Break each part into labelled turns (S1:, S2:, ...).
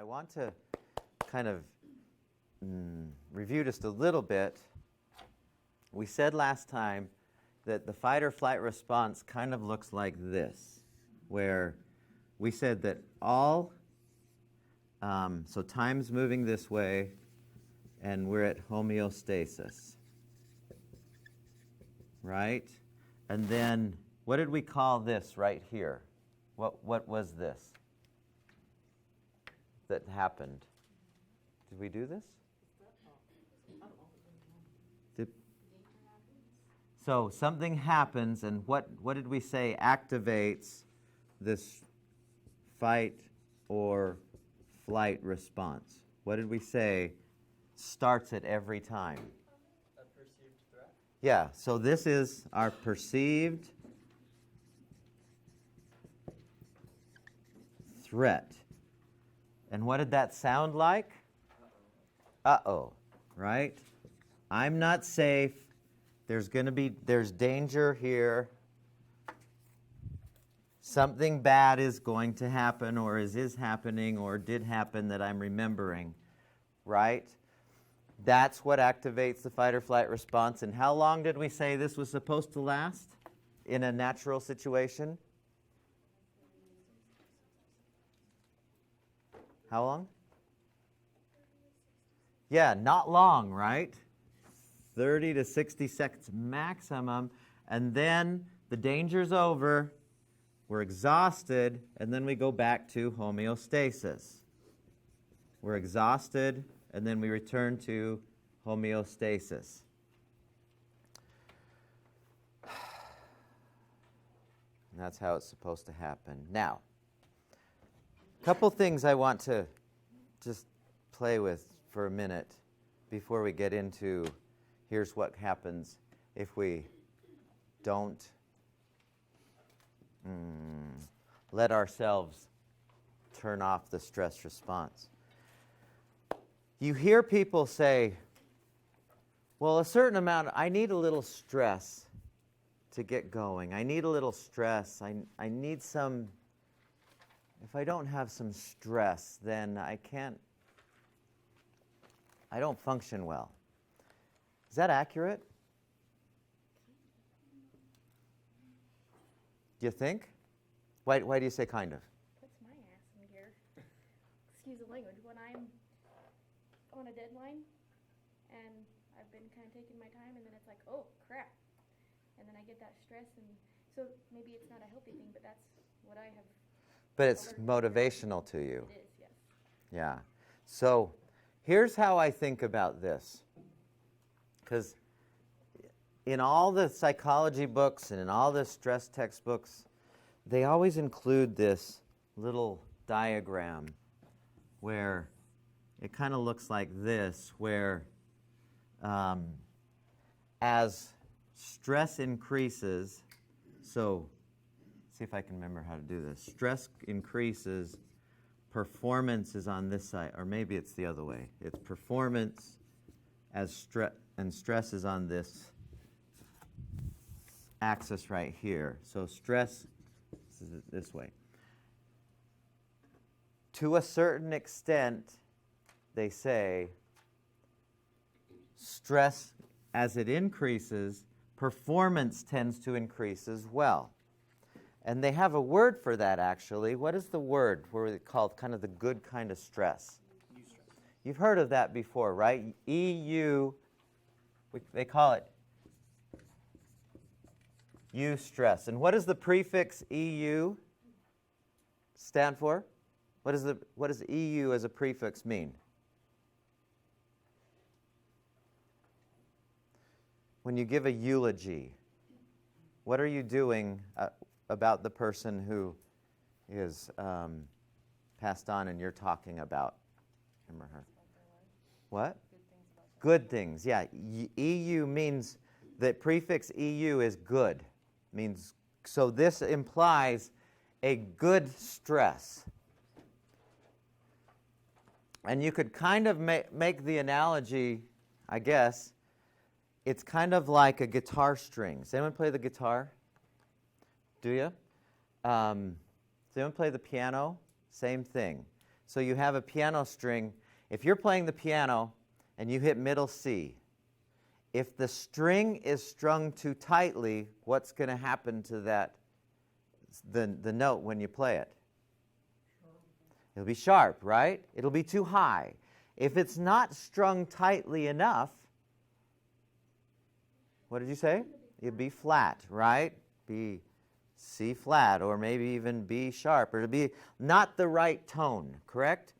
S1: I want to kind of review just a little bit. We said last time that the fight or flight response kind of looks like this, where we said that all, so time's moving this way, and we're at homeostasis, right? And then, what did we call this right here? What was this that happened? Did we do this? So something happens, and what did we say activates this fight or flight response? What did we say starts it every time?
S2: A perceived threat?
S1: Yeah, so this is our perceived threat. And what did that sound like? Uh-oh, right? I'm not safe. There's danger here. Something bad is going to happen, or is happening, or did happen that I'm remembering, right? That's what activates the fight or flight response. And how long did we say this was supposed to last in a natural situation? How long? Yeah, not long, right? 30 to 60 seconds maximum, and then the danger's over, we're exhausted, and then we go back to homeostasis. We're exhausted, and then we return to homeostasis. And that's how it's supposed to happen. Now, a couple things I want to just play with for a minute before we get into here's what happens if we don't let ourselves turn off the stress response. You hear people say, well, a certain amount, I need a little stress to get going. I need a little stress. I need some, if I don't have some stress, then I don't function well. Is that accurate? Do you think? Why do you say kind of?
S3: Puts my ass in gear. Excuse the language. When I'm on a deadline and I've been kind of taking my time, and then it's like, oh, crap. And then I get that stress, and so maybe it's not a healthy thing, but that's what I have.
S1: But it's motivational to you.
S3: It is, yes.
S1: Yeah. So here's how I think about this. Because in all the psychology books and in all the stress textbooks, they always include this little diagram where it kind of looks like this, where as stress increases, so see if I can remember how to do this. Stress increases, performance is on this side, or maybe it's the other way. It's performance as stress, and stress is on this axis right here. So stress is this way. To a certain extent, they say, stress, as it increases, performance tends to increase as well. And they have a word for that, actually. What is the word where it's called kind of the good kind of stress?
S2: Eustress.
S1: You've heard of that before, right? EU, they call it eustress. And what does the prefix EU stand for? What does EU as a prefix mean? When you give a eulogy, what are you doing about the person who is passed on and you're talking about him or her? What? Good things, yeah. EU means, the prefix EU is good. Means, so this implies a good stress. And you could kind of make the analogy, I guess, it's kind of like a guitar string. Does anyone play the guitar? Do you? Does anyone play the piano? Same thing. So you have a piano string. If you're playing the piano and you hit middle C, if the string is strung too tightly, what's going to happen to that, the note when you play it? It'll be sharp, right? It'll be too high. If it's not strung tightly enough, what did you say? It'd be flat, right? Be C flat, or maybe even B sharp, or it'd be not the right tone, correct?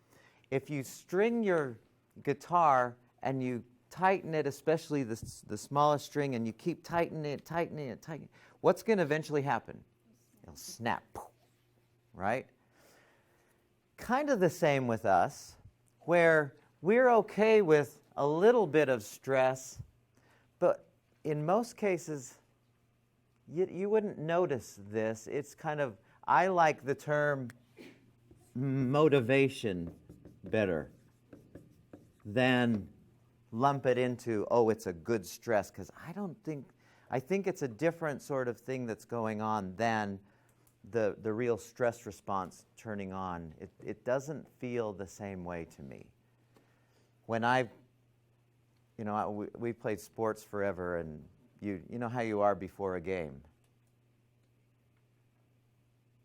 S1: If you string your guitar and you tighten it, especially the smallest string, and you keep tightening it, what's going to eventually happen? It'll snap, right? Kind of the same with us, where we're okay with a little bit of stress, but in most cases, you wouldn't notice this. It's kind of, I like the term motivation better than lump it into, oh, it's a good stress, because I think it's a different sort of thing that's going on than the real stress response turning on. It doesn't feel the same way to me. When we played sports forever, and you know how you are before a game.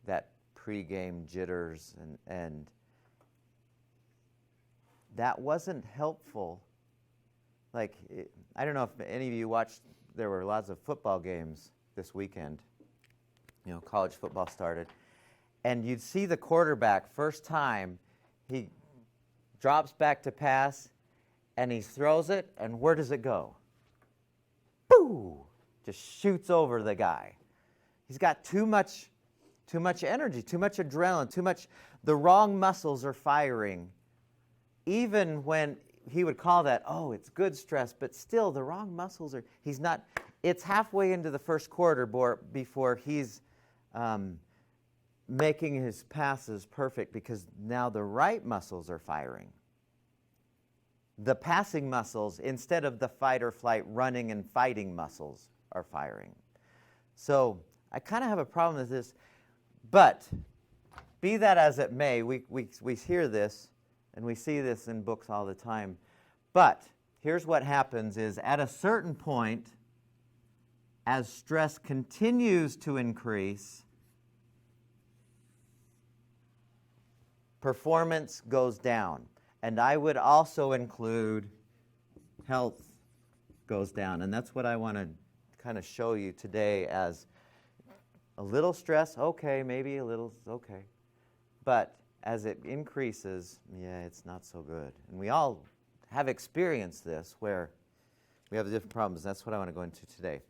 S1: That pre-game jitters, and that wasn't helpful. Like, I don't know if any of you watched, there were lots of football games this weekend. College football started. And you'd see the quarterback, first time, he drops back to pass, and he throws it, and where does it go? Boo! Just shoots over the guy. He's got too much energy, too much adrenaline, the wrong muscles are firing. Even when he would call that, oh, it's good stress, but still the wrong muscles it's halfway into the first quarter before he's making his passes perfect, because now the right muscles are firing. The passing muscles, instead of the fight or flight running and fighting muscles, are firing. So I kind of have a problem with this, but be that as it may, we hear this and we see this in books all the time. But here's what happens is, at a certain point, as stress continues to increase, performance goes down. And I would also include health goes down. And that's what I want to kind of show you today, as a little stress, okay, maybe a little, okay. But as it increases, it's not so good. And we all have experienced this, where we have different problems. That's what I want to go into today.